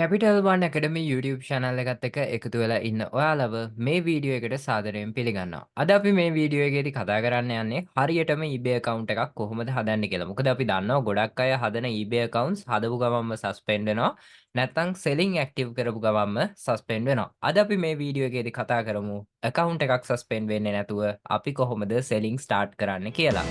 Capital වන් ඇකඩමි YouTube channel එකත් එක එකතු වෙලා ඉන්න ඔයාලව මේ වීඩියෝ එකට සාදරයෙන් පිළිගන්නවා. අද අපි මේ වීඩියෝ එකේදී කතා කරන්න යන්නේ හරියටම eBay account එකක් කොහොමද හදන්නේ කියලා. මොකද අපි දන්නවා ගොඩක් අය හදන eBay accounts හදපු ගමන්ම suspend වෙනවා. නැත්නම් selling active කරපු ගමන්ම suspend වෙනවා. අද අපි මේ වීඩියෝ එකේදී කතා කරමු account එකක් suspend වෙන්නේ නැතුව අපි කොහොමද selling start කරන්න කියලා.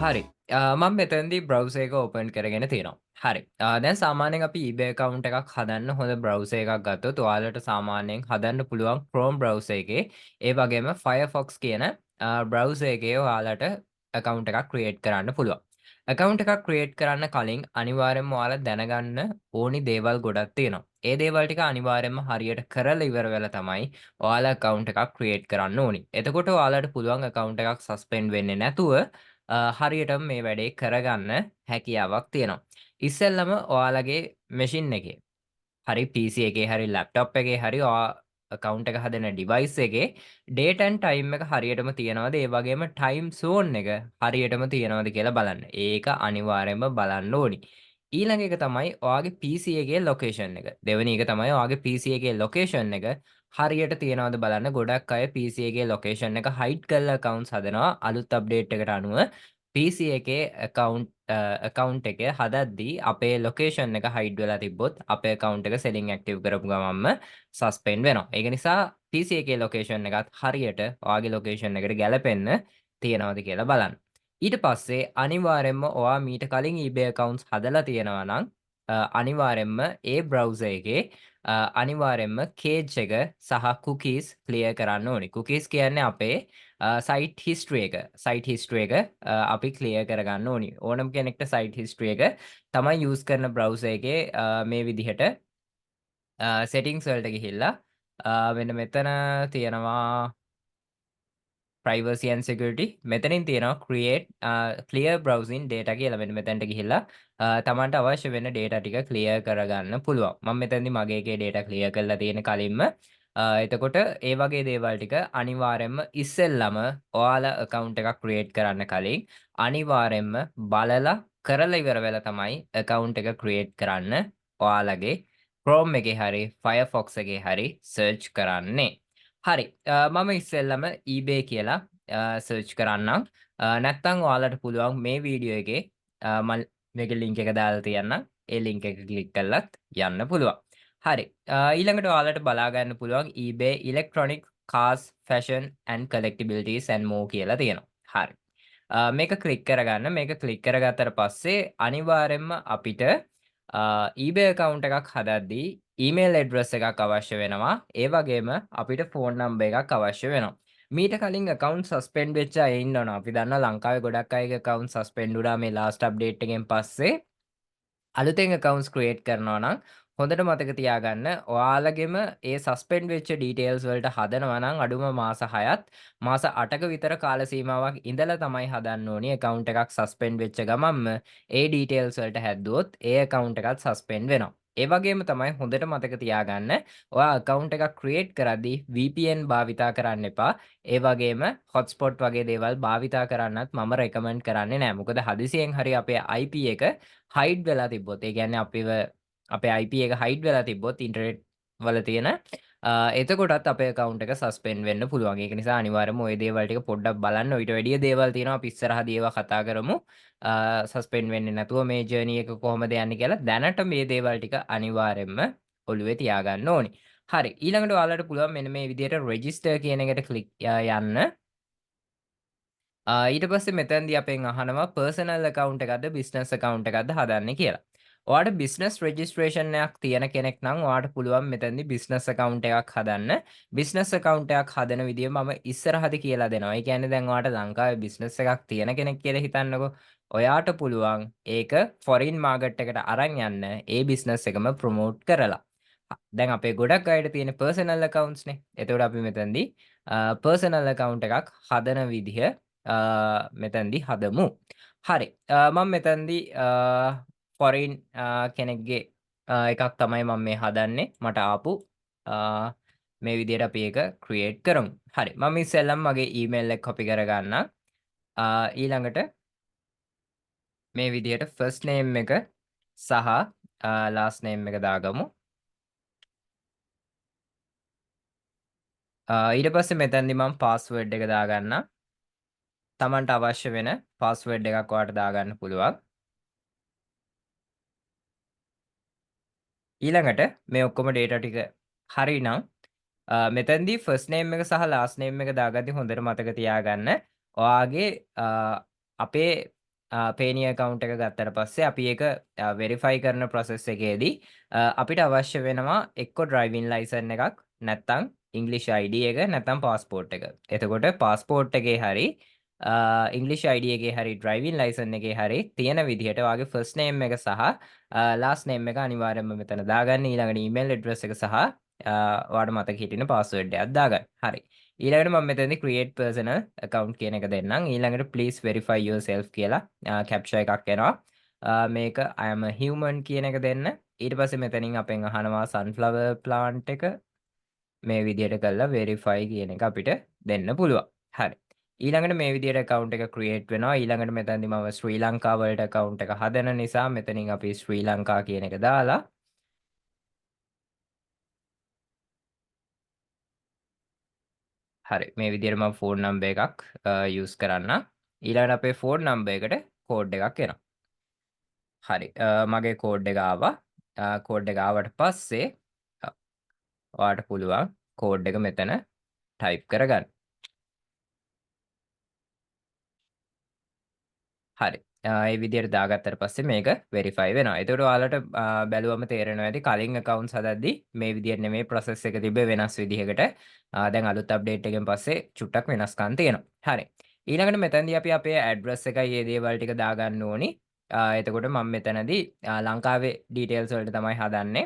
හරි මම මෙතැන්දී බ්‍රවුසර් එක ඕපන් කරගෙන තියෙනවා. හරි. දැන් සාමාන්‍යයෙන් අපි eBay account එකක් හදන්න හොඳ බ්‍රවුසර් එකක් ගත්තොත් ඔයාලට සාමාන්‍යයෙන් හදන්න පුළුවන් Chrome browser එකේ ඒ වගේම Firefox කියන browser එකේ ඔයාලට account එකක් create කරන්න පුළුවන්. account එකක් create කරන්න කලින් අනිවාර්යයෙන්ම ඔයාලා දැනගන්න ඕනි දේවල් ගොඩක් තියෙනවා. ඒ දේවල් ටික අනිවාර්යයෙන්ම හරියට කරලා ඉවර වෙලා තමයි ඔයාලා account එකක් create කරන්න ඕනි. එතකොට ඔයාලට පුළුවන් account එකක් suspend වෙන්නේ නැතුව හරියටම මේ වැඩේ කරගන්න හැකියාවක් තියෙනවා. ඉස්සෙල්ලම ඔයාලගේ මැෂින් එකේ හරි PC එකේ හරි ලැප්ටොප් එකේ හරි account එක හදන device එකේ date and time එක හරියටම තියෙනවද ඒ වගේම time zone එක හරියටම තියෙනවද කියලා බලන්න. ඒක අනිවාර්යයෙන්ම බලන්න ඕනි. ඊළඟ එක තමයි ඔයාගේ PC එකේ location එක. දෙවෙනි එක තමයි ඔයාගේ PC එකේ location එක හරියට තියෙනවද බලන්න. ගොඩක් අය PC එකේ location එක hide කරලා accounts හදනවා අලුත් update එකට අනුව. PC එකේ account එක හදද්දී අපේ location එක hide වෙලා තිබ්බොත් අපේ account එක selling active කරපු ගමන්ම suspend වෙනවා. ඒක නිසා PC එකේ location එකත් හරියට ඔයාගේ location එකට ගැලපෙන්න තියෙනවද කියලා බලන්න. ඊට පස්සේ අනිවාර්යයෙන්ම ඔයා මීට කලින් eBay accounts හදලා තියෙනවා නම් අනිවාර්යයෙන්ම ඒ browser එකේ අනිවාර්යයෙන්ම cage එක සහ cookies clear කරන්න ඕනි. cookies කියන්නේ අපේ site history එක අපි clear කරගන්න ඕනි. ඕනම කෙනෙක්ට site history එක තමයි use කරන browser එකේ මේ විදිහට settings වලට ගිහිල්ලා මෙන්න මෙතන තියෙනවා privacy and security මෙතනින් තියෙනවා create clear browsing data කියලා. මෙන්න මෙතනට ගිහිල්ලා තමන්ට අවශ්‍ය වෙන data ටික clear කරගන්න පුළුවන්. මම මෙතනදී මගේ එකේ data clear කරලා තියෙන කලින්ම එතකොට ඒ වගේ දේවල් ටික අනිවාර්යයෙන්ම ඉස්සෙල්ලම ඔයාලා account එකක් create කරන්න කලින් අනිවාර්යයෙන්ම බලලා කරලා ඉවර වෙලා තමයි account එක create කරන්න ඔයාලගේ Chrome එකේ හරි Firefox එකේ හරි search කරන්නේ. හරි මම ඉස්සෙල්ලම eBay කියලා සර්ච් කරන්නම්. නැත්තම් ඔයාලට පුළුවන් මේ වීඩියෝ එකේ මම මේකේ link එක දාලා තියන්නම්. ඒ link එක click කරලත් යන්න පුළුවන්. හරි ඊළඟට ඔයාලට බලා ගන්න පුළුවන් eBay electronic cars fashion and collectibilities and more කියලා තියෙනවා. හරි මේක click කරගන්න. මේක click කරගත්තට පස්සේ අනිවාර්යයෙන්ම අපිට eBay account එකක් හදද්දී email address එකක් අවශ්‍ය වෙනවා. ඒ වගේම අපිට phone number එකක් අවශ්‍ය වෙනවා. මීට කලින් account suspend වෙච්ච අය ඉන්නවනේ. අපි දන්නවා ලංකාවේ ගොඩක් අයගේ account suspend වුණා මේ last update එකෙන් පස්සේ. අලුතෙන් accounts create කරනවා නම් හොඳට මතක තියාගන්න ඔයාලගෙම ඒ suspend වෙච්ච details වලට හදනවා නම් අඩුම මාස 6ත් මාස 8ක විතර කාල සීමාවක් ඉඳලා තමයි හදන්න ඕනි. account එකක් suspend වෙච්ච ගමන්ම ඒ details වලට හැද්දුවොත් ඒ account එකත් suspend වෙනවා. ඒ වගේම තමයි හොඳට මතක තියාගන්න ඔයා account එකක් create කරද්දී VPN භාවිතා කරන්න එපා. ඒ වගේම hotspot වගේ දේවල් භාවිතා කරන්නත් මම recommend කරන්නේ නැහැ. මොකද හදිසියෙන් හරි අපේ IP එක hide වෙලා තිබ්බොත් ඒ කියන්නේ අපේ IP එක hide වෙලා තිබ්බොත් ඉන්ටර්නෙට් වල තියෙන එතකොටත් අපේ account එක suspend වෙන්න පුළුවන්. ඒක නිසා අනිවාර්යයෙන්ම ওই දේවල් ටික පොඩ්ඩක් බලන්න. ඊට වැඩිය දේවල් තියෙනවා අපි ඉස්සරහදී ඒවා කතා කරමු. suspend වෙන්නේ නැතුව මේ journey එක කොහොමද යන්නේ කියලා. දැනට මේ දේවල් ටික අනිවාර්යයෙන්ම ඔළුවේ තියාගන්න ඕනි. හරි ඊළඟට ඔයාලට පුළුවන් මෙන්න මේ විදිහට register කියන එකට click යන්න. ඊට පස්සේ මෙතැන්දී අපෙන් අහනවා personal account එකක්ද business account එකක්ද හදන්නේ කියලා. ඔයාට business registration එකක් තියෙන කෙනෙක් නම් ඔයාට පුළුවන් මෙතැන්දී business account එකක් හදන්න. business account එකක් හදන විදිය මම ඉස්සරහදී කියලා දෙනවා. ඒ කියන්නේ දැන් ඔයාට ලංකාවේ business එකක් තියෙන කෙනෙක් කියලා හිතන්නකෝ. ඔයාට පුළුවන් ඒක foreign market එකට අරන් යන්න ඒ business එකම promote කරලා. දැන් අපේ ගොඩක් අයට තියෙන personal accounts නේ. එතකොට අපි මෙතනදී personal account එකක් හදන විදිහ මෙතැන්දි හදමු. හරි මම මෙතැන්දි ෆොරින් කෙනෙක්ගේ එකක් තමයි මම මේ හදන්නේ මට ආපු මේ විදිහට අපි ඒක ක්‍රියේට් කරමු. හරි. මම ඉස්සෙල්ලම මගේ ඊමේල් එක කොපි කරගන්නම්. ඊළඟට මේ විදිහට ෆස්ට් නේම් එක සහ ලාස්ට් නේම් එක දාගමු. ඊට පස්සේ මෙතනදී මම පාස්වර්ඩ් එක දාගන්නම්. Tamanට අවශ්‍ය වෙන පාස්වර්ඩ් එකක් ඔයාලට දාගන්න පුළුවන්. ඊළඟට මේ ඔක්කොම data ටික හරිනම් මෙතනදී ෆස්ට් නේම් එක සහ ලාස්ට් නේම් එක දාගද්දි හොඳට මතක තියාගන්න ඔයාගේ අපේ Payoneer account එක ගත්තට පස්සේ අපි ඒක verify කරන process එකේදී අපිට අවශ්‍ය වෙනවා එක්ක driving license එකක් නැත්නම් English ID එක නැත්නම් passport එක. එතකොට passport එකේ හරි English ID එකේ හරි driving license එකේ හරි තියෙන විදිහට ඔයාගේ first name එක සහ last name එක අනිවාර්යයෙන්ම මෙතන දාගන්න. ඊළඟට email address එක සහ ඔයාලට මතක හිටින password එකක් දාගන්න. හරි. ඊළඟට මම මෙතනදී create personal account කියන එක දෙන්නම්. ඊළඟට please verify yourself කියලා captcha එකක් එනවා. මේක I am a human කියන එක දෙන්න. ඊට පස්සේ මෙතනින් අපෙන් අහනවා sunflower plant එක මේ විදිහට කරලා verify කියන එක අපිට දෙන්න පුළුවන්. හරි. ඊළඟට මේ විදිහට account එක create වෙනවා. ඊළඟට මෙතනදී මම ශ්‍රී ලංකා වලට account එක හදන නිසා මෙතනින් අපි ශ්‍රී ලංකා කියන එක දාලා හරි. මේ විදිහට මම phone number එකක් use කරන්න. ඊළඟට අපේ phone number එකට code එකක් එනවා. හරි. මගේ code එක ආවා. code එක ආවට පස්සේ ඔයාලට පුළුවන් code එක මෙතන type කරගන්න. හරි. ඒ විදිහට දාගත්තට පස්සේ මේක verify වෙනවා. එතකොට ඔයාලට බැලුවම තේරෙනවා ඇති කලින් accounts හදද්දි මේ විදිහට නෙමෙයි process එක තිබ්බේ වෙනස් විදිහකට. දැන් අලුත් update එකෙන් පස්සේ චුට්ටක් වෙනස්කම් තියෙනවා. හරි. ඊළඟට මෙතනදී අපි අපේ address එකයි මේ දේවල් ටික දාගන්න ඕනි. එතකොට මම මෙතනදී ලංකාවේ details වලට තමයි හදන්නේ.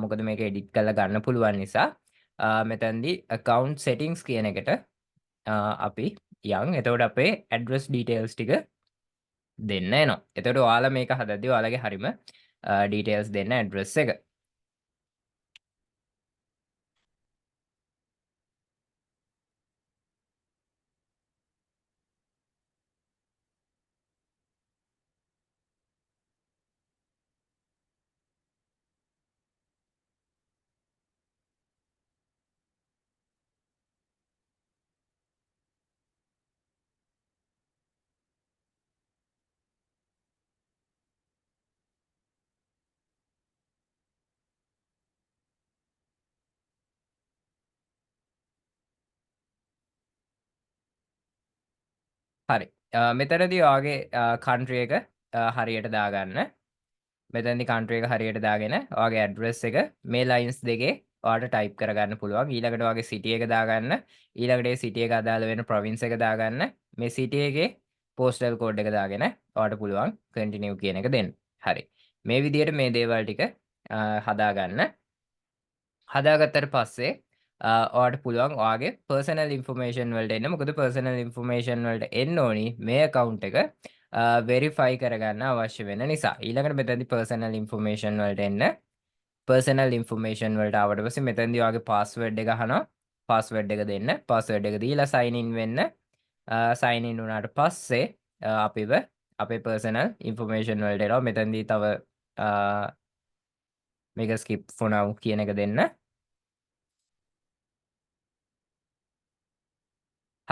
මොකද මේක edit කරලා ගන්න පුළුවන් නිසා. මෙතනදී account settings කියන එකට අපි යන්. එතකොට අපේ address details ටික දෙන්න එනවා. එතකොට ඔයාලා මේක හදද්දී ඔයාලගේ හරිම details දෙන්න address එක. හරි. මෙතනදී ඔයාගේ country එක හරියට දාගන්න. මෙතනදී country එක හරියට දාගෙන ඔයාගේ address එක මේ lines දෙකේ ඔයාලට type කරගන්න පුළුවන්. ඊළඟට ඔයාගේ city එක දාගන්න. ඊළඟට ඒ city එක අදාළ වෙන province එක දාගන්න. මේ city එකේ postal code එක දාගෙන ඔයාලට පුළුවන් continue කියන එක දෙන්න. හරි. මේ විදිහට මේ දේවල් ටික හදාගන්න. හදාගත්තට පස්සේ ඔයාලට පුළුවන් ඔයාගේ personal information වලට එන්න. මොකද personal information වලට එන්න ඕනි මේ account එක verify කරගන්න අවශ්‍ය වෙන නිසා. ඊළඟට මෙතනදී personal information වලට එන්න. personal information වලට ආවට පස්සේ මෙතනදී ඔයාගේ password එක අහනවා. password එක දෙන්න. password එක දීලා sign in වෙන්න. sign in වුණාට පස්සේ අපිව අපේ personal information වලට එනවා. මෙතනදී තව මේක skip for now කියන එක දෙන්න.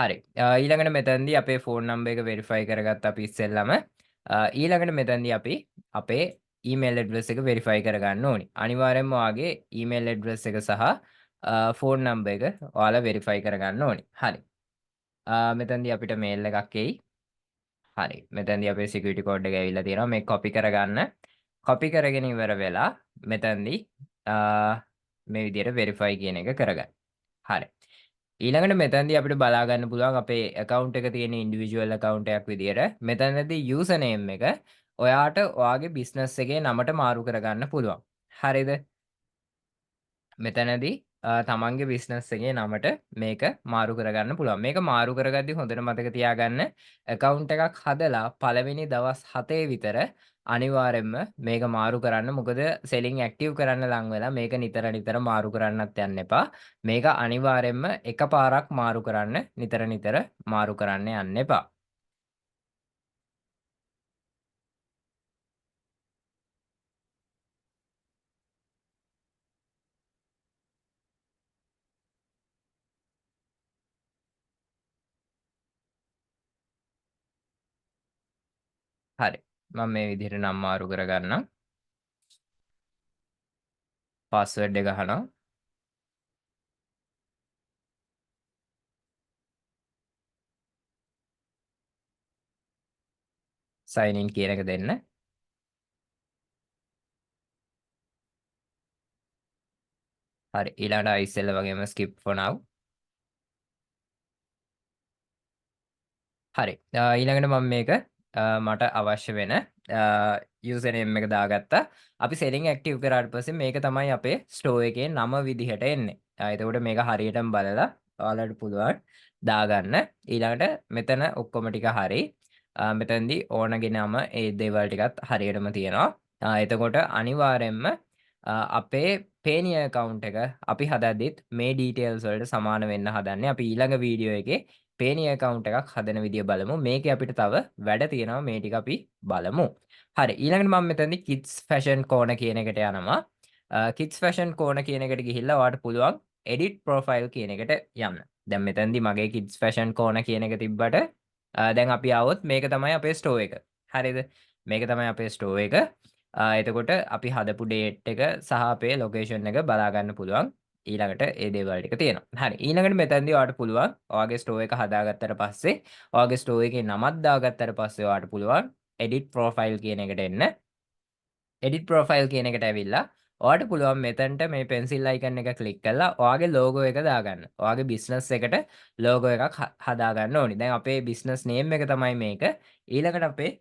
හරි. ඊළඟට මෙතනදී අපේ ෆෝන් නම්බර් එක වෙරිෆයි කරගත්ත අපි ඉස්සෙල්ලම ඊළඟට මෙතනදී අපි අපේ ඊමේල් ඇඩ්‍රස් එක වෙරිෆයි කරගන්න ඕනි. අනිවාර්යෙන්ම ඔයාගේ ඊමේල් ඇඩ්‍රස් එක සහ ෆෝන් නම්බර් එක ඔයාලා වෙරිෆයි කරගන්න ඕනි. හරි. මෙතනදී අපිට මේල් එකක් එයි. හරි. මෙතනදී අපේ සිකියුරිටි කෝඩ් එක ඇවිල්ලා තියෙනවා. මේක කොපි කරගන්න. කොපි කරගෙන ඉවර වෙලා මෙතනදී මේ විදිහට වෙරිෆයි කියන එක කරගන්න. හරි. ඊළඟට මෙතනදී අපිට බලා ගන්න පුළුවන් අපේ account එක තියෙන individual account එකක් විදියට මෙතනදී user name එක ඔයාට ඔයාගේ business එකේ නමට මාරු කරගන්න පුළුවන්. හරිද? මෙතනදී තමන්ගේ බිස්නස් එකේ නමට මේක මාරු කරගන්න පුළුවන්. මේක මාරු කරගද්දි හොඳට මතක තියාගන්න account එකක් හදලා පළවෙනි දවස් 7 විතර අනිවාර්යෙන්ම මේක මාරු කරන්න. මොකද selling active කරන්න ලං වෙලා මේක නිතර නිතර මාරු කරන්නත් යන්න එපා. මේක අනිවාර්යෙන්ම එකපාරක් මාරු කරන්න, නිතර නිතර මාරු කරන්න යන්න එපා. හරි. මම මේ විදිහට නම් මාරු කරගන්නම්. පාස්වර්ඩ් එක අහනවා. sign in කියන එක දෙන්න. හරි. ඊළඟට ඉස්සෙල්ලා වගේම skip for now. හරි. ඊළඟට මම මේක මට අවශ්‍ය වෙන යූසර්නේම් එක දාගත්තා. අපි selling active කරාට පස්සේ මේක තමයි අපේ store එකේ නම විදිහට එන්නේ. එතකොට මේක හරියටම බලලා ඔයාලට පුළුවන් දාගන්න. ඊළඟට මෙතන ඔක්කොම ටික හරි. මෙතනදී ඕනගේ නම ඒ දේවල් ටිකත් හරියටම තියෙනවා. එතකොට අනිවාර්යෙන්ම අපේ Payoneer account එක අපි හදද්දිත් මේ details වලට සමාන වෙන්න හදන්නේ. අපි ඊළඟ වීඩියෝ එකේ Payoneer account එකක් හදන විදිය බලමු. මේකේ අපිට තව වැඩ තියෙනවා. මේ ටික අපි බලමු. හරි. ඊළඟට මම මෙතනදී kids fashion corner කියන එකට යනවා. kids fashion corner කියන එකට ගිහිල්ලා ඔයාලට පුළුවන් edit profile කියන එකට යන්න. දැන් මෙතනදී මගේ kids fashion corner කියන එක තිබ්බට දැන් අපි ආවොත් මේක තමයි අපේ store එක. හරිද? මේක තමයි අපේ store එක. එතකොට අපි හදපු date එක සහ අපේ location එක බලා ගන්න පුළුවන්. ඊළඟට ඒ දේවල් ටික තියෙනවා. හරි. ඊළඟට මෙතනදී ඔයාලට පුළුවන් ඔයාගේ store එක හදාගත්තට පස්සේ ඔයාගේ store එකේ නමක් දාගත්තට පස්සේ ඔයාලට පුළුවන් edit profile කියන එකට එන්න. edit profile කියන එකට ඇවිල්ලා ඔයාලට පුළුවන් මෙතනට මේ pencil icon එක click කරලා ඔයාගේ logo එක දාගන්න. ඔයාගේ business එකට logo එකක් හදාගන්න ඕනි. දැන් අපේ business name එක තමයි මේක. ඊළඟට අපේ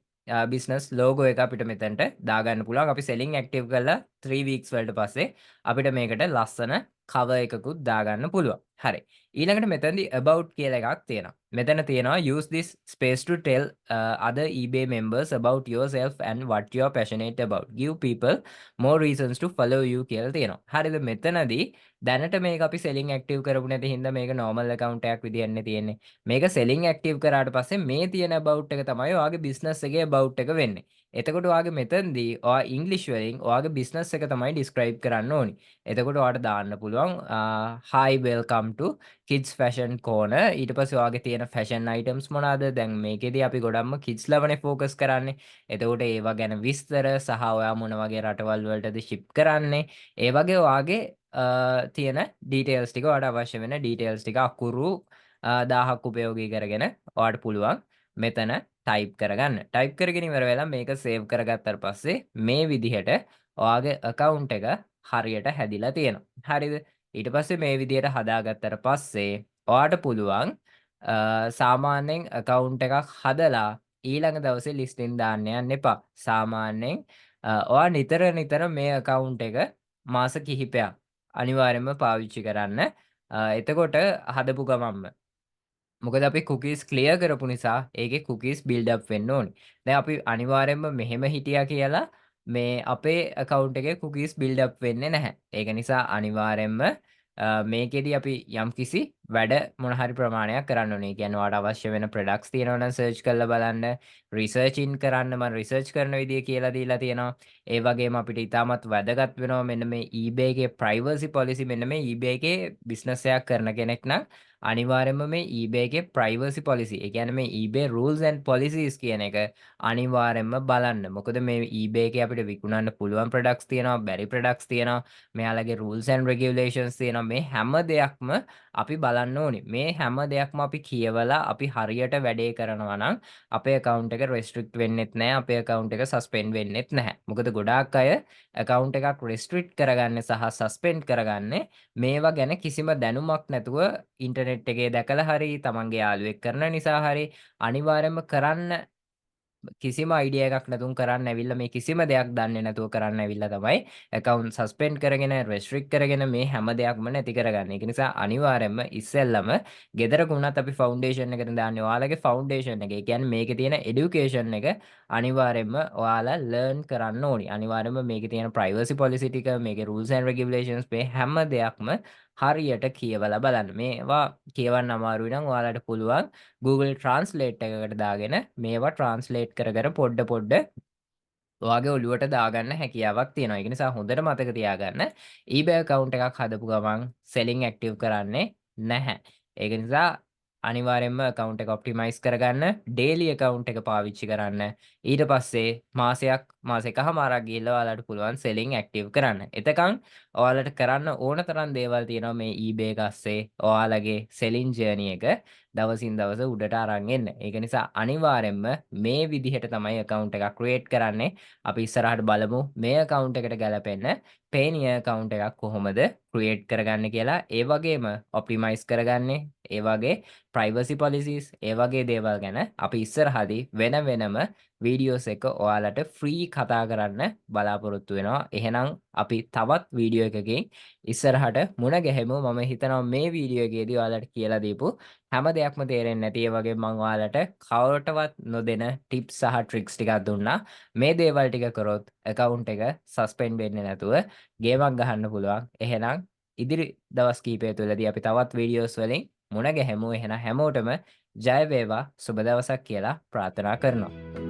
business logo එක අපිට මෙතනට දාගන්න පුළුවන්. අපි selling active කරලා 3 weeks වලට පස්සේ අපිට මේකට ලස්සන cover එකකුත් දාගන්න පුළුවන්. හරි. ඊළඟට මෙතනදී about කියලා එකක් තියෙනවා. මෙතන තියෙනවා use this space to tell other eBay members about yourself and what you are passionate about. Give people more reasons to follow you කියලා තියෙනවා. හරිද? මෙතනදී දැනට මේක අපි selling active කරපු නැති හින්දා මේක normal account එකක් විදියන්නේ තියෙන්නේ. මේක selling active කරාට පස්සේ මේ තියෙන about එක තමයි ඔයාගේ business එකේ about එක වෙන්නේ. එතකොට ඔයාගේ මෙතනදී ඔයා English වලින් ඔයාගේ business එක තමයි describe කරන්න ඕනි. එතකොට ඔයාට දාන්න පුළුවන් hi welcome to kids fashion corner. ඊට පස්සේ ඔයාගේ තියෙන fashion items මොනවාද? දැන් මේකෙදී අපි ගොඩක්ම kids ලවනේ focus කරන්නේ. එතකොට ඒවා ගැන විස්තර සහ ඔයා මොන වගේ රටවල් වලටද ship කරන්නේ? ඒ වගේ ඔයාගේ තියෙන details ටික ඔයාට අවශ්‍ය වෙන details ටික අකුරු 1000ක් උපයෝගී කරගෙන ඔයාට පුළුවන් මෙතන type කරගන්න. type කරගෙන ඉවර වෙලා මේක save කරගත්තාට පස්සේ මේ විදිහට ඔයාගේ account එක හරියට හැදිලා තියෙනවා. හරිද? ඊට පස්සේ මේ විදිහට හදාගත්තට පස්සේ ඔයාට පුළුවන් සාමාන්‍යයෙන් account එකක් හදලා ඊළඟ දවසේ listing දාන්න යන්න එපා. සාමාන්‍යයෙන් ඔයා නිතර නිතර මේ account එක මාස කිහිපයක් අනිවාර්යයෙන්ම පාවිච්චි කරන්න. එතකොට හදපු ගමන්ම මොකද අපි cookies clear කරපු නිසා ඒකේ cookies build up වෙන්න ඕනි. දැන් අපි අනිවාර්යයෙන්ම මෙහෙම හිටියා කියලා මේ අපේ account එකේ cookies build up වෙන්නේ නැහැ. ඒක නිසා අනිවාර්යයෙන්ම මේකෙදී අපි යම්කිසි වැඩ මොන හරි ප්‍රමාණයක් කරන්න ඕනේ. කියන්නේ ඔයාලට අවශ්‍ය වෙන products තියෙනවා නම් search කරලා බලන්න, research in කරන්න මම research කරන විදිය කියලා දීලා තියෙනවා. ඒ වගේම අපිට ඉතාමත් වැදගත් වෙනවා මෙන්න මේ eBay එකේ privacy policy. මෙන්න මේ eBay එකේ business එකක් කරන කෙනෙක් නම් අනිවාර්යයෙන්ම මේ eBay එකේ privacy policy, ඒ කියන්නේ මේ eBay rules and policies කියන එක අනිවාර්යයෙන්ම බලන්න. මොකද මේ eBay එකේ අපිට විකුණන්න පුළුවන් products තියෙනවා, බැරි products තියෙනවා, මෙයාලගේ rules and regulations තියෙනවා. මේ හැම දෙයක්ම අපි බලන්න ඕනි. මේ හැම දෙයක්ම අපි කියවලා අපි හරියට වැඩේ කරනවා නම් අපේ account එක restrict වෙන්නෙත් නැහැ, අපේ account එක suspend වෙන්නෙත් නැහැ. මොකද ගොඩාක් අය account එකක් restrict කරගන්නේ සහ suspend කරගන්නේ මේවා ගැන කිසිම දැනුමක් නැතුව ඉන්ටර්නෙට් එකේ දැකලා හරි තමන්ගේ යාළුවෙක් කරන නිසා හරි අනිවාර්යයෙන්ම කරන්න කිසිම අයිඩියා එකක් නැතුව කරන්න ඇවිල්ලා මේ කිසිම දෙයක් දන්නේ නැතුව කරන්න ඇවිල්ලා තමයි account suspend කරගෙන restrict කරගෙන මේ හැම දෙයක්ම නැති කරගන්නේ. ඒක නිසා අනිවාර්යයෙන්ම ඉස්සෙල්ලම ගෙදරක වුණත් අපි ෆවුන්ඩේෂන් එකට දාන්නේ ඔයාලගේ ෆවුන්ඩේෂන් එක. ඒ කියන්නේ මේකේ තියෙන এডুকেෂන් එක අනිවාර්යයෙන්ම ඔයාලා ලර්න් කරන්න ඕනි. අනිවාර්යයෙන්ම මේකේ තියෙන privacy policy ටික, මේකේ rules and regulations මේ හැම දෙයක්ම හරියට කියවලා බලන්න. මේවා කියවන්න අමාරුයි නම් ඔයාලට පුළුවන් Google Translate එකකට දාගෙන මේවා translate කර කර පොඩ පොඩ ඔයාගේ ඔළුවට දාගන්න හැකියාවක් තියෙනවා. ඒක නිසා හොඳට මතක තියාගන්න eBay account එකක් හදපු ගමන් selling active කරන්නේ නැහැ. ඒක නිසා අනිවාර්යයෙන්ම account එක optimize කරගන්න, daily account එක පාවිච්චි කරන්න. ඊට පස්සේ මාස එකහමාරක් ගිහිල්ලා ඔයාලට පුළුවන් selling active කරන්න. එතකන් ඔයාලට කරන්න ඕන තරම් දේවල් තියෙනවා මේ eBay එක ASCII ඔයාලගේ selling journey එක දවසින් දවස උඩට අරන් එන්න. ඒක නිසා අනිවාර්යයෙන්ම මේ විදිහට තමයි account එකක් create කරන්නේ. අපි ඉස්සරහට බලමු මේ account එකට ගැලපෙන්න Payoneer account එකක් කොහොමද create කරගන්නේ කියලා. ඒ වගේම optimize කරගන්නේ, ඒ වගේ privacy policies, ඒ වගේ දේවල් ගැන අපි ඉස්සරහදී වෙනම වීඩියෝස් එක ඔයාලට ෆ්‍රී කතා කරන්න බලාපොරොත්තු වෙනවා. එහෙනම් අපි තවත් වීඩියෝ එකකින් ඉස්සරහට මුණ ගැහෙමු. මම හිතනවා මේ වීඩියෝ එකේදී ඔයාලට කියලා දීපු හැම දෙයක්ම තේරෙන්නේ නැති ඒ වගේ මම ඔයාලට කවරටවත් නොදෙන ටිප්ස් සහ ට්‍රික්ස් ටිකක් දුන්නා. මේ දේවල් ටික කරොත් account එක suspend වෙන්නේ නැතුව ගේමක් ගහන්න පුළුවන්. එහෙනම් ඉදිරි දවස් කීපය තුළදී අපි තවත් වීඩියෝස් වලින් මුණ ගැහෙමු. එහෙනම් හැමෝටම ජය වේවා, සුබ දවසක් කියලා ප්‍රාර්ථනා කරනවා.